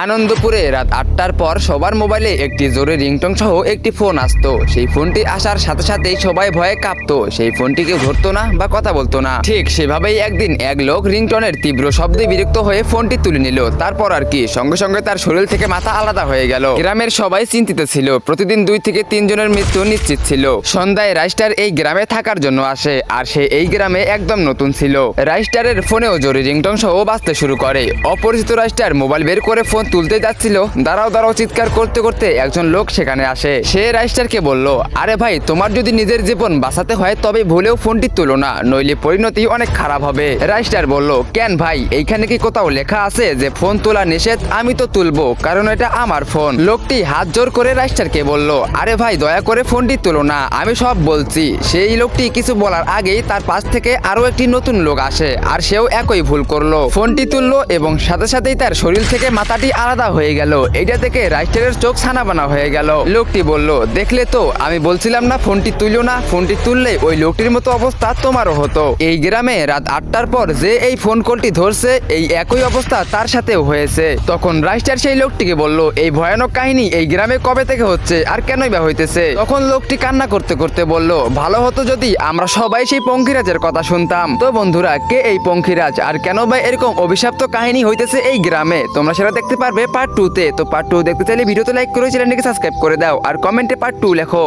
আনন্দপুরে রাত ৮টার পর সবার মোবাইলে একটি জোরে রিংটং সহ একটি ফোন আসতো। সেই ফোনটি আসার সাথে সাথেই সবাই ভয়ে কাঁপতো। সেই ফোনটিকে ধরতো না বা কথা বলতো না। ঠিক সেভাবেই একদিন এক লোক রিংটনের তীব্র শব্দে বিরক্ত হয়ে ফোনটি তুলে নিল। তারপর আর কি সঙ্গে সঙ্গে তার শরীর থেকে মাথা আলাদা হয়ে গেল। গ্রামের সবাই চিন্তিত ছিল। প্রতিদিন 2 থেকে 3 জনের মৃত্যু নিশ্চিত ছিল। সন্ধ্যায় রাইস্টার এই গ্রামে থাকার জন্য আসে, আর সে এই গ্রামে একদম নতুন ছিল। রাইস্টারের ফোনেও জোরে রিংটং সহ বাজতে শুরু করে। অপরিচিত রাইস্টার মোবাইল বের করে ফোন তুলতে যাচ্ছিল। দাঁড়াও দাঁড়াও চিৎকার করতে করতে একজন লোক সেখানে আসে। সে রাইস্টারকে বলল, আরে ভাই, তোমার যদি নিজের জীবন বাঁচাতে হয় তবে ভুলেও ফোনটি তুলো না, নইলে পরিণতি অনেক খারাপ হবে। রাইস্টার বলল, কেন ভাই, এইখানে কি কোথাও লেখা আছে যে ফোন তোলা নিষেধ? আমি তো তুলবো, কারণ এটা আমার ফোন। লোকটি হাত জোর করে রাইস্টারকে বলল, আরে ভাই, দয়া করে ফোনটি তুলো না, আমি সব বলছি। সেই লোকটি কিছু বলার আগেই তার পাশ থেকে আরো একটি নতুন লোক আসে, আর সেও একই ভুল করলো। ফোনটি তুললো এবং সাথে সাথেই তার শরীর থেকে মাথাটি আলাদা হয়ে গেল। এটা থেকে রাইস্টারের চোখ ছানাবানা হয়ে গেল। লোকটি বলল, দেখলে তো, আমি বলছিলাম না ফোনটি তুলো না, ফোনটি তুললে ওই লোকটির মতো অবস্থা তোমারও হতো। এই গ্রামে রাত ৮টার পর যে এই ফোন কলটি ধরছে, এই একই অবস্থা তার সাথেও হয়েছে। তখন রাইস্টার সেই লোকটিকে বলল, এই ভয়ানক কাহিনী এই গ্রামে কবে থেকে হচ্ছে আর কেনই বা হইতেছে? তখন লোকটি কান্না করতে করতে বলল, ভালো হতো যদি আমরা সবাই সেই পঙ্খিরাজের কথা শুনতাম। তো বন্ধুরা, কে এই পঙ্খিরাজ আর কেন বা এরকম অভিশপ্ত কাহিনী হইতেছে এই গ্রামে, তোমরা সেটা দেখতে পারবে পার্ট 2 তে। তো পার্ট 2 দেখতে চাইলে ভিডিওতে লাইক করে চ্যানেলটিকে সাবস্ক্রাইব করে দাও আর কমেন্টে পার্ট 2 লেখো।